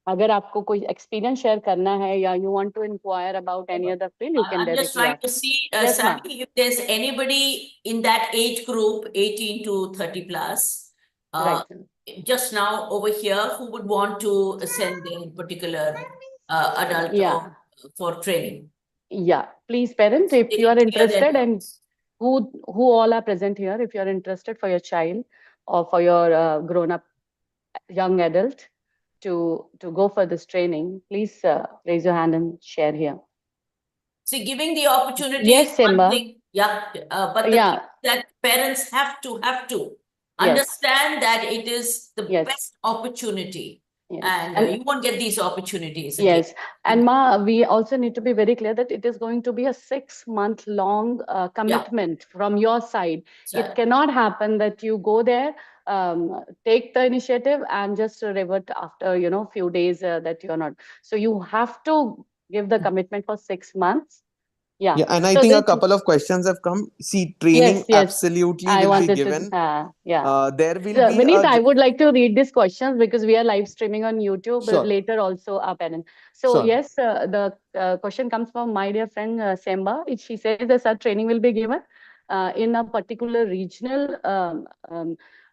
अगर आपको कोई experience share करना है, या you want to inquire about any other field, you can I'm just directly trying ask. to see, Yes, ma'am. Sally, if there's anybody in that age group, 18 to 30 plus, Right. just now over here, who would want to send their particular adult Yeah. for training. Yeah, please, parents, They if you can are clear their interested, and doubts. who all are present here, if you are interested for your child or for your grown-up young adult to go for this training, please raise your hand and share here. See, giving the opportunity Yes, is one Simba. thing, yeah, but the Yeah. thing that parents have to Yes. understand that it is the Yes. best opportunity, Yes. and And you won't get these opportunities again. yes, and Ma, we also need to be very clear that it is going to be a 6-month long commitment from your side. So, It cannot happen that you go there, take the initiative, and just revert after few days that you are not. So you have to give the commitment for 6 months. Yeah. Yeah, and I So think a this, couple of questions have come. See, training yes, absolutely I will be wanted given. to, yeah. There will be Vineet, a I would like to read these questions because we are live streaming on YouTube, Sure. later also our parents. So Sure. yes, the question comes from my dear friend Semba. She says that such training will be given in a particular regional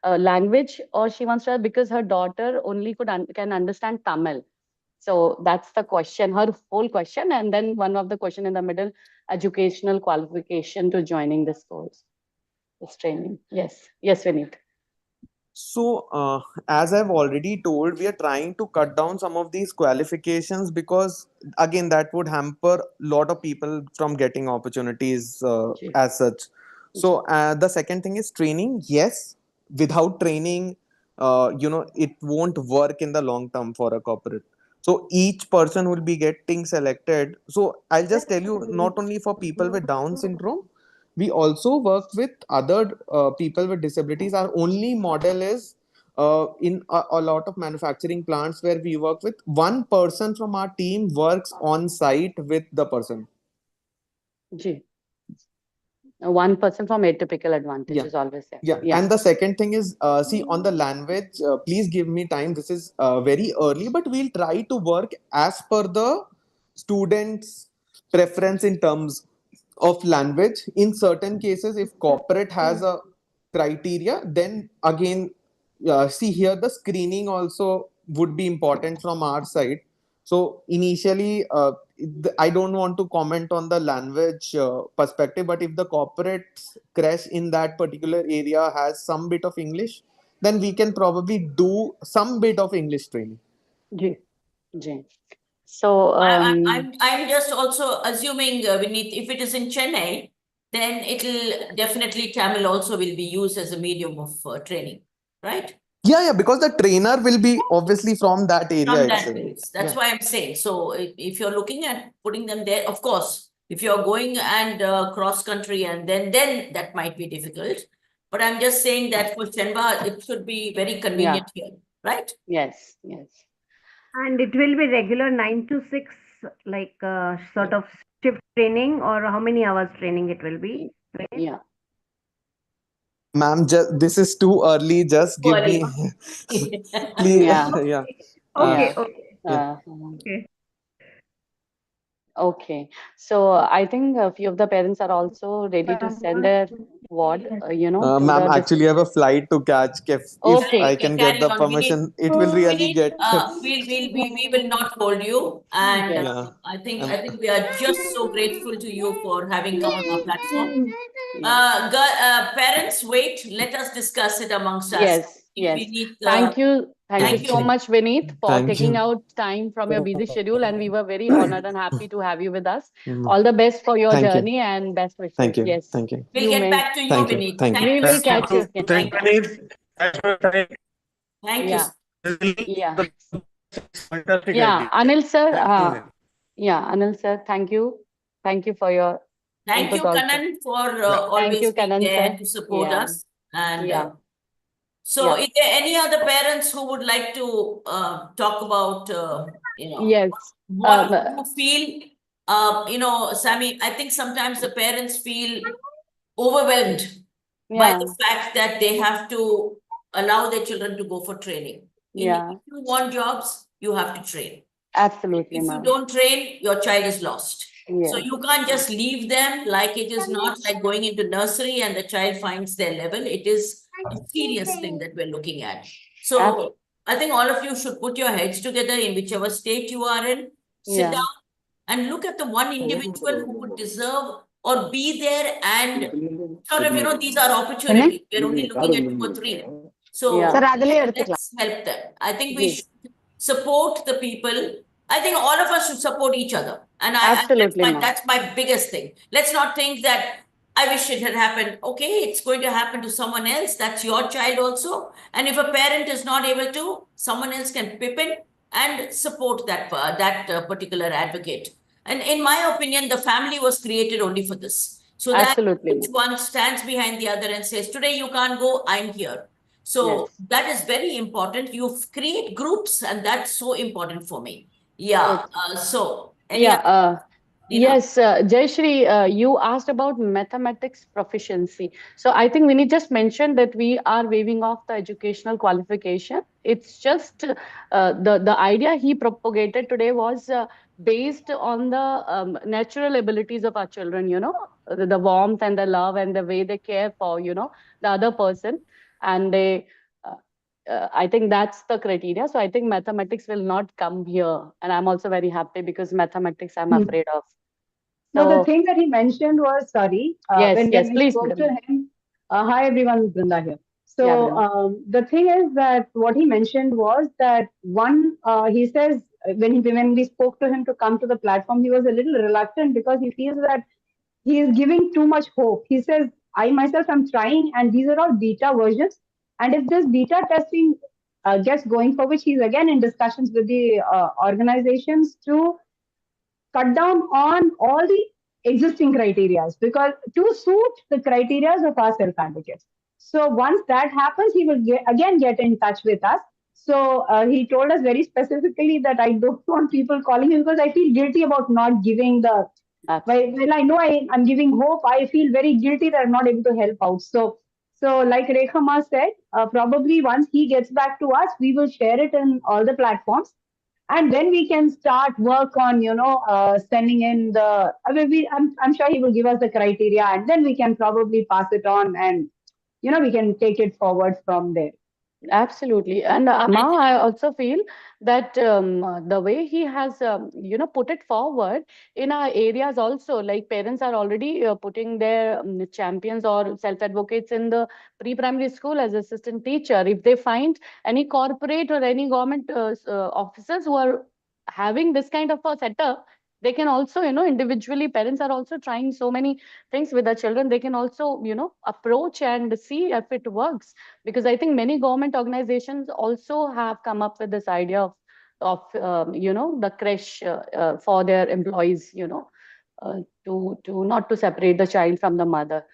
language, or she wants to, because her daughter only can understand Tamil. So that's the question, her whole question. And then one of the question in the middle, educational qualification to joining this course, this training. Yes. Yes, Vineet. So, as I've already told, we are trying to cut down some of these qualifications because, again, that would hamper a lot of people from getting opportunities Ji. as such. So, the second thing is training. Yes, without training, it won't work in the long term for a corporate. So, each person will be getting selected. So, I'll just tell you, not only for people with Down syndrome, we also work with other people with disabilities. Our only model is in a lot of manufacturing plants where we work with one person from our team works on site with the person. Ji. One person from Atypical Advantage Yeah. is always there. Yeah. Yeah. And the second thing is, see, on the language, please give me time. This is very early, but we'll try to work as per the students' preference in terms of language. In certain cases, if corporate has a criteria, then again, see here, the screening also would be important from our side. So initially, I don't want to comment on the language perspective, but if the corporate crash in that particular area has some bit of English, then we can probably do some bit of English training. Ji. Ji. So, I'm just also assuming, Vineet, if it is in Chennai, then it'll definitely Tamil also will be used as a medium of training, right? Yeah, because the trainer will be obviously from that area From that itself. place. That's Yeah. why I'm saying. So if you're looking at putting them there, of course, if you're going and cross country and then that might be difficult. But I'm just saying that for Shenba, it should be very convenient here, right? yes, yes. And it will be regular 9 to 6, like sort of shift training, or how many hours training it will be? Yeah. Ma'am, this is too early. Just give me, please. Yeah. Yeah. Okay, Yeah. okay, Yeah. okay. Okay. So I think a few of the parents are also ready to send their ward, to Ma'am, the actually, I have a flight to catch. If Okay. I can get Carry the on. permission, it will We really need, get. we will not hold you. And Yes. Yeah. I think we are just so grateful to you for having come on our platform. Yeah. Parents, wait, let us discuss it amongst us. Yes. If Yes. we need, Thank you. Thank you thank so you. much, Vineet, for Thank taking you. out time from your busy schedule. And we were very honored and happy to have you with us. Mhm. All the best for your Thank you. journey and best wishes. Thank you. Yes. Thank you. We'll You get may. back to you, Thank you. Vineet. Thank you. Thank you We will so catch much. you. Thank Thank you, you. Vineet. As per time, Thank you. Yeah. Yeah. fantastic Yeah. idea. Anil sir. Thank you, ma'am. Yeah. Anil sir, thank you. Thank you for your Thank input you, also. Kanan, for Yeah. Thank always you, being Kanan there sir. to support Yeah. us. And Yeah. so, Yeah. is there any other parents who would like to talk about, Yes. what you feel? Sammy, I think sometimes the parents feel overwhelmed by Yeah. the fact that they have to allow their children to go for training. Yeah. If you want jobs, you have to train. Absolutely, If you ma'am. don't train, your child is lost. So Yes. you can't just leave them like it is not like going into nursery and the child finds their level. It is a serious thing that we're looking at. So I think all of you should put your heads together in whichever state you are in, sit Yeah. down and look at the one individual who would deserve or be there and sort of, these are opportunities. We're only looking at 2 or 3. So Yeah. let's help them. I think we Yes. should support the people. I think all of us should support each other. And Absolutely, ma'am. that's my biggest thing. Let's not think that I wish it had happened. Okay, it's going to happen to someone else. That's your child also. And if a parent is not able to, someone else can pip in and support that particular advocate. And in my opinion, the family was created only for this. So that Absolutely, each ma'am. one stands behind the other and says, today you can't go, I'm here. So Yes. that is very important. You create groups, and that's so important for me. Yeah. So any Yeah. other, Yes, Jayashri, you asked about mathematics proficiency. So I think Vinny just mentioned that we are waiving off the educational qualification. It's just the idea he propagated today was based on the natural abilities of our children, the warmth and the love and the way they care for, the other person. And they I think that's the criteria. So I think mathematics will not come here, and I'm also very happy because mathematics I'm afraid of. No, the So thing that he mentioned was, sorry, yes, yes, when we please, spoke to Brinda. him, hi everyone, Brinda here. Yeah, So Brinda. the thing is that what he mentioned was that one, he says when we spoke to him to come to the platform, he was a little reluctant because he feels that he is giving too much hope. He says, I myself am trying, and these are all beta versions. And if this beta testing gets going, for which he's again in discussions with the organizations to cut down on all the existing criteria because to suit the criteria of our self advocates. So once that happens, he will again get in touch with us. So he told us very specifically that I don't want people calling him because I feel guilty about not giving the. Well, I know I'm giving hope. I feel very guilty that I'm not able to help out. So like Rekha Ma said, probably once he gets back to us, we will share it in all the platforms and then we can start work on sending in the I'm sure he will give us the criteria and then we can probably pass it on and we can take it forward from there. Absolutely. And Ma, I also feel that the way he has, put it forward in our areas also, like parents are already putting their champions or self-advocates in the pre-primary school as assistant teacher. If they find any corporate or any government officers who are having this kind of a setup, they can also, individually, parents are also trying so many things with their children. They can also, approach and see if it works, because I think many government organizations also have come up with this idea of the creche for their employees, to not to separate the child from the mother.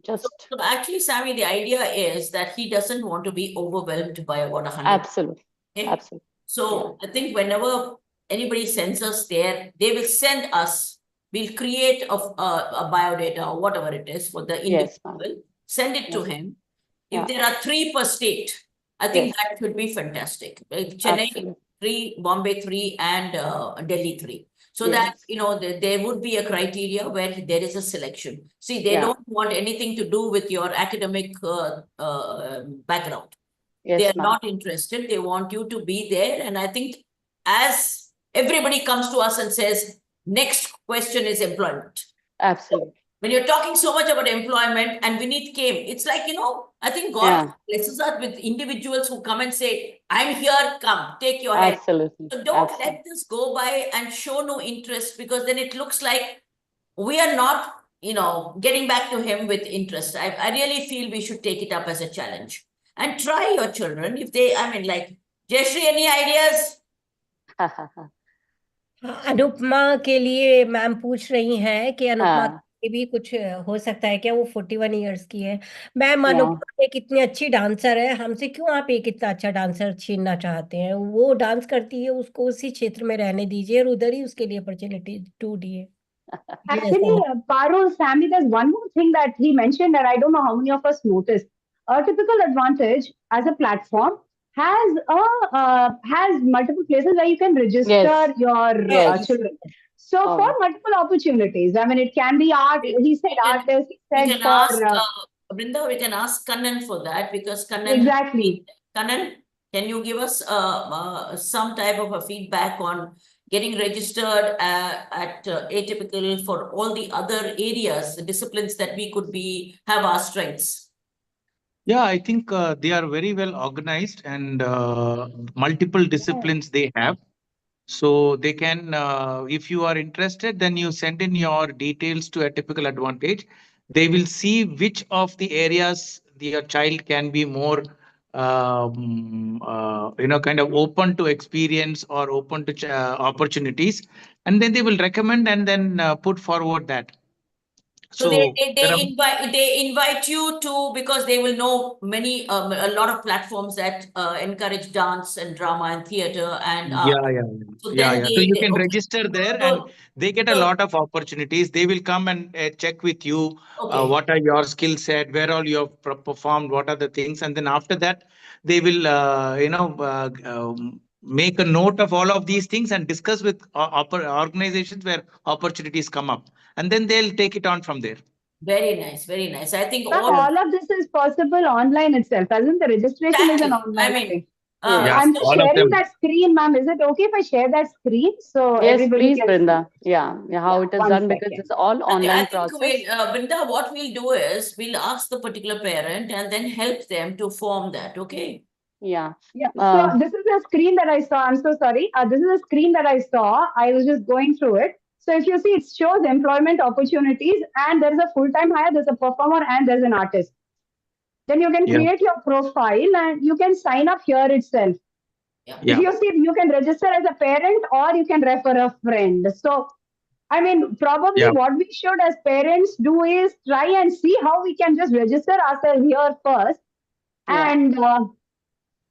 Just so actually, Sammy, the idea is that he doesn't want to be overwhelmed by about 100. absolutely, Okay? absolutely. So I think whenever anybody sends us there, they will send us. We'll create a biodata or whatever it is for the Yes, individual. Send it to yes. him. Yeah. If there are 3 per state, I think Yes. that should be fantastic. Chennai Absolutely. 3, Bombay 3, and Delhi 3. So Yes. that there would be a criteria where there is a selection. See, they Yeah. don't want anything to do with your academic background. Yes, They are ma'am. not interested. They want you to be there. And I think as everybody comes to us and says, next question is employment. Absolutely. When you're talking so much about employment and Vineet came, it's like, I think God blesses us with individuals who come and say, I'm here, come, take your help. Absolutely. So don't Absolutely. let this go by and show no interest, because then it looks like we are not, getting back to him with interest. I really feel we should take it up as a challenge and try your children. If they, like, Jayashree, any ideas? Anupama के लिए ma'am पूछ रही हैं कि अनुपमा हाँ. के भी कुछ हो सकता है क्या? वो 41 इयर्स की है। Ma'am, Yeah. अनुपमा एक इतनी अच्छी डांसर है, हमसे क्यों आप एक इतना अच्छा डांसर छीनना चाहते हैं? वो डांस करती है, उसको उसी क्षेत्र में रहने दीजिए और उधर ही उसके लिए अपॉर्चुनिटी ढूंढिए। Actually, Parul, Sammy, there's one more thing that he mentioned that I don't know how many of us noticed. Atypical Advantage as a platform has multiple places where you can register your children. So for multiple opportunities, it can be art. He said artist. He said we can ask Brinda. We can ask Kannan for that, because Kannan. Exactly. Kannan, can you give us some type of a feedback on getting registered at Atypical for all the other areas, the disciplines that we could have our strengths? Yeah, I think they are very well organized, and multiple disciplines they have. So they can, if you are interested, then you send in your details to Atypical Advantage. They will see which of the areas your child can be more, kind of open to experience or open to opportunities, and then they will recommend and then put forward that. So they invite you to, because they will know a lot of platforms that encourage dance and drama and theater and art. So you can register there, and they get a lot of opportunities. They will come and check with you what are your skill set, where all you have performed, what are the things, and then after that they will make a note of all of these things and discuss with organizations where opportunities come up, and then they'll take it on from there. Very nice, very nice. I think Ma'am, all all of this is possible online itself, as in the registration is an exactly. I online mean, thing. Yes. I'm just all of sharing them. that screen, ma'am. Is it okay if I share that screen so Yes, everybody please, can see? Brinda. Yeah, how Yeah, it is one done, because second. it's all I online think process. Brinda, what we'll do is we'll ask the particular parent and then help them to form that. Okay. Yeah. Yeah, so this is a screen that I saw. I'm so sorry. This is a screen that I saw. I was just going through it. So if you see, it shows employment opportunities, and there's a full-time hire, there's a performer, and there's an artist. Then you can Yeah. create your profile and you can sign up here itself. Yeah. If Yeah. you see, you can register as a parent or you can refer a friend. So, I mean, probably Yeah. what we should as parents do is try and see how we can just register ourselves here first, Yeah. and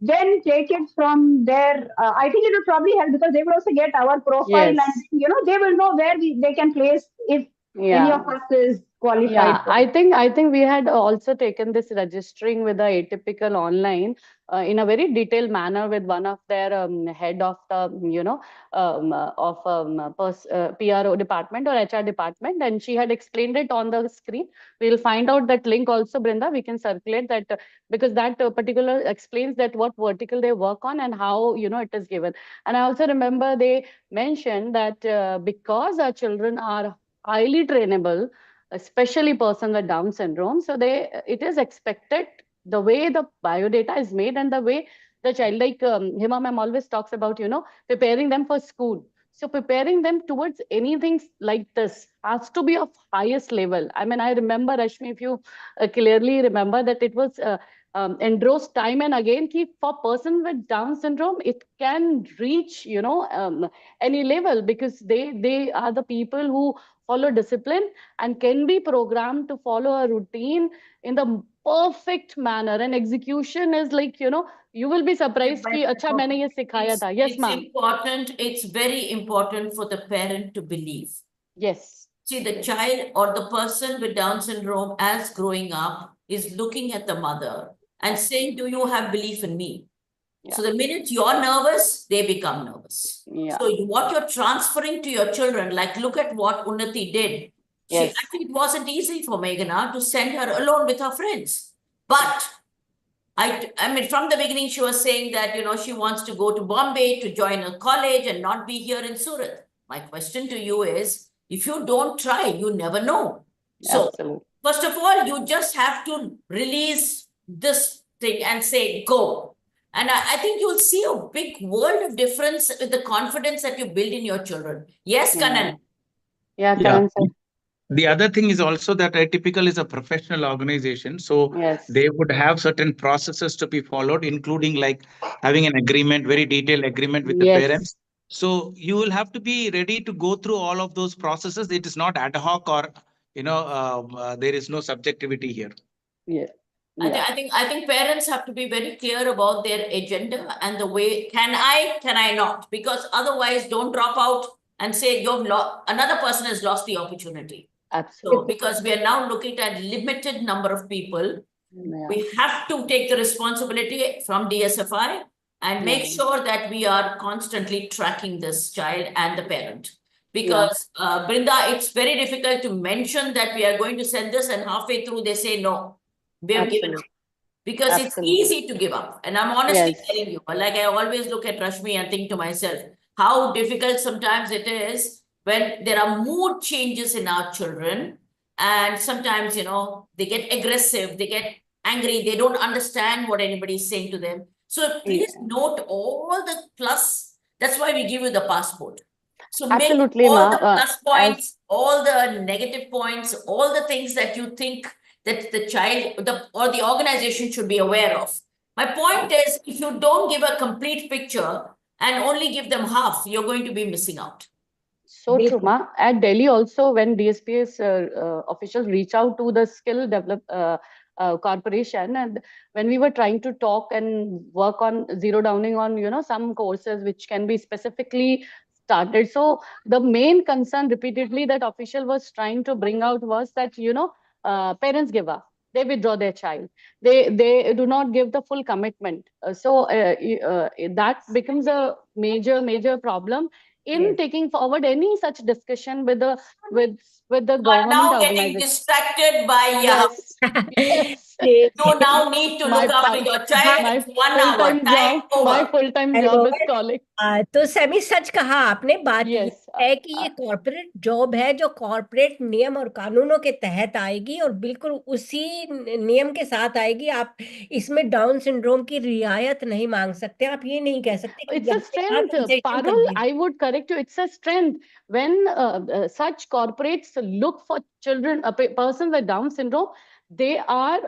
then take it from there. I think it will probably help because they will also get our profile, and Yes. they will know where they can place if any Yeah. of us is qualified Yeah, for. I think we had also taken this registering with the Atypical online in a very detailed manner with one of their head of the PRO department or HR department, and she had explained it on the screen. We'll find out that link also, Brinda. We can circulate that because that particular explains that what vertical they work on and how it is given. And I also remember they mentioned that because our children are highly trainable, especially person with Down syndrome. So it is expected the way the biodata is made and the way the child, like Hima ma'am always talks about, preparing them for school. So preparing them towards anything like this has to be of highest level. I mean, I remember, Rashmi, if you clearly remember that it was endorsed time and again, for person with Down syndrome, it can reach, any level because they are the people who follow discipline and can be programmed to follow a routine in the perfect manner, and execution is like you will be surprised कि अच्छा मैंने ये सिखाया था. Yes, It's ma'am. important. It's very important for the parent to believe. Yes. See, the child or the person with Down syndrome as growing up is looking at the mother and saying, do you have belief in me? Yeah. So the minute you're nervous, they become nervous. Yeah. So what you're transferring to your children, like look at what Unnati did. Yes. I think it wasn't easy for Meghana to send her alone with her friends. But I mean, from the beginning, she was saying that, she wants to go to Bombay to join a college and not be here in Surat. My question to you is, if you don't try, you never know. So, Absolutely. first of all, you just have to release this thing and say, go. And I think you'll see a big world of difference with the confidence that you build in your children. Yes, Kanan? Yeah, Yeah. Karan sir. The other thing is also that Atypical is a professional organization. So Yes. they would have certain processes to be followed, including like having an agreement, very detailed agreement with the Yes. parents. So you will have to be ready to go through all of those processes. It is not ad hoc or, there is no subjectivity here. Yeah. I think parents have to be very clear about their agenda and the way, can I not? Because otherwise, don't drop out and say another person has lost the opportunity. Absolutely. So, because we are now looking at limited number of people, Yeah. we have to take the responsibility from DSFI and make sure that we are constantly tracking this child and the parent. Because Brinda, it's very difficult to mention that we are going to send this, and halfway through they say no, we have given up. Because it's easy to give up. And I'm honestly telling you, like I always look at Rashmi and think to myself, how difficult sometimes it is when there are mood changes in our children. And sometimes, they get aggressive, they get angry, they don't understand what anybody is saying to them. So please note all the plus. That's why we give you the passport. So make Absolutely, all ma. the plus points, all the negative points, all the things that you think that the child or the organization should be aware of. My point is, if you don't give a complete picture and only give them half, you're going to be missing out. So true, ma. At Delhi also, when DSPS officials reach out to the skill develop corporation, and when we were trying to talk and work on zero downing on some courses which can be specifically started. So the main concern repeatedly that official was trying to bring out was that parents give up. They withdraw their child. They do not give the full commitment. So that becomes a major problem in Yes. taking forward any such discussion with the with the You are government now getting organization. distracted by Yes, yes. Yes. You now need to My look after part, your child. my It's 1 hour. full-time Time job, my over. full-time I job know is it. calling. तो semi सच कहा आपने। बात ये Yes. है कि ये corporate job है जो कॉर्पोरेट नियम और कानूनों के तहत आएगी और बिल्कुल उसी नियम के साथ आएगी। आप इसमें डाउन सिंड्रोम की रियायत नहीं मांग सकते। आप ये नहीं कह सकते कि It's a यहाँ से यहाँ strength, कंसेशन कर Parul. दीजिए। I would correct you. It's a strength when such corporates look for children, persons with Down syndrome. They are,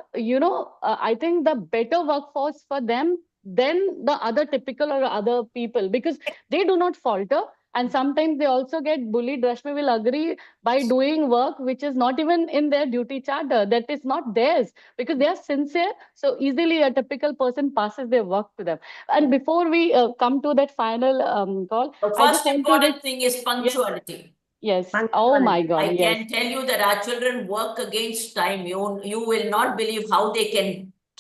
I think the better workforce for them than the other typical or other people, because they do not falter. And sometimes they also get bullied. Rashmi will agree, by doing work which is not even in their duty charter, that is not theirs, because they are sincere. So easily a typical person passes their work to them. And before we come to that final call, The I just first want to important thing is punctuality. yes. Oh my God, I yes. can tell you that our children work against time. You will not believe how they can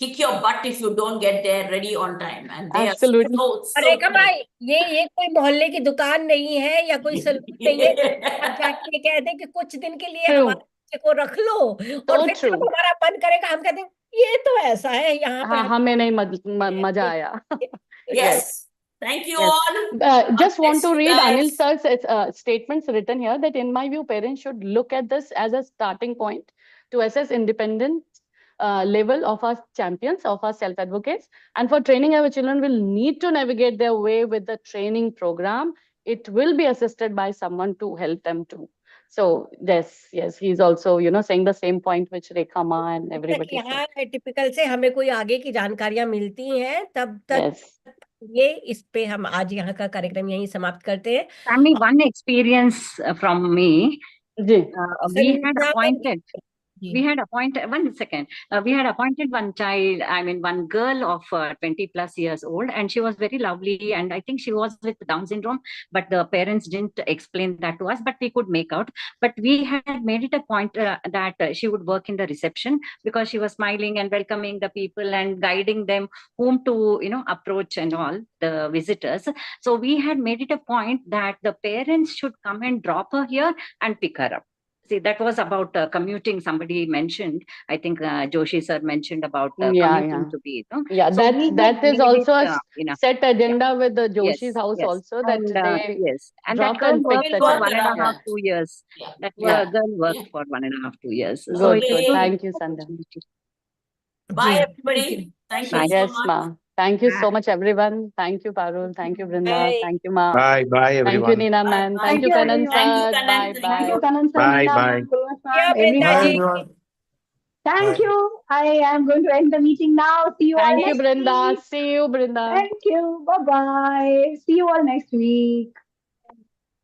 kick your butt if you don't get there ready on time. And they Absolutely. are so Rekha great. भाई, ये कोई मोहल्ले की दुकान नहीं है या कोई सलून नहीं है। आप जाके कहते हैं कि कुछ दिन के लिए True. हमारे बच्चे को रख लो, और So फिर true. जब हमारा मन करेगा हम कहते हैं ये तो ऐसा है, यहाँ पे हाँ, हमें नहीं मजा आया. Yes. Thank you Yes. all. Just want to bless you read Anil guys. sir's statements written here, that in my view, parents should look at this as a starting point to assess independent level of our champions, of our self-advocates. And for training, our children will need to navigate their way with the training program. It will be assisted by someone to help them too. So yes, he's also, saying the same point which Rekha Ma and everybody said. यहाँ typical से हमें कोई आगे की जानकारियां मिलती हैं तब तक Yes. ये इस पे हम आज यहाँ का कार्यक्रम यहीं समाप्त करते हैं। Family, one experience from me. Ji. We had Sandhya appointed. Ji. We had appointed, 1 second, we had appointed one child, I mean, one girl of 20 plus years old, and she was very lovely. And I think she was with Down syndrome, but the parents didn't explain that to us, but we could make out. But we had made it a point that she would work in the reception, because she was smiling and welcoming the people and guiding them whom to, approach and all the visitors. So we had made it a point that the parents should come and drop her here and pick her up. See, that was about commuting. Somebody mentioned, I think Joshi sir mentioned about commuting to be. Yeah, So that is also a set agenda with the Joshi's yes, house yes. also, that And, they yes, and drop that girl and pick worked the for child. 1.5, 2 years. That girl worked for 1.5, 2 years. So Good, it good. was Thank you, Sandhya. Bye, everybody. Thank you so Yes, much. Ma. Thank you so much, everyone. Thank you, Parul. Thank you, Brinda. Bye. Thank you, Ma. Bye, bye, Thank you, everyone. Neena Bye, man. bye. Thank you, Kanan Thank you, sir. Kanan. Bye, Thank Thank you, bye. Kanan sir, Bye, Meena bye. ma'am, Purvash Yeah, ma'am, Brinda everyone. ji. everyone. Thank you. I am going to end the meeting now. See you all Thank you, next Brinda. week. See you, Brinda. Thank you. Bye-bye. See you all next week.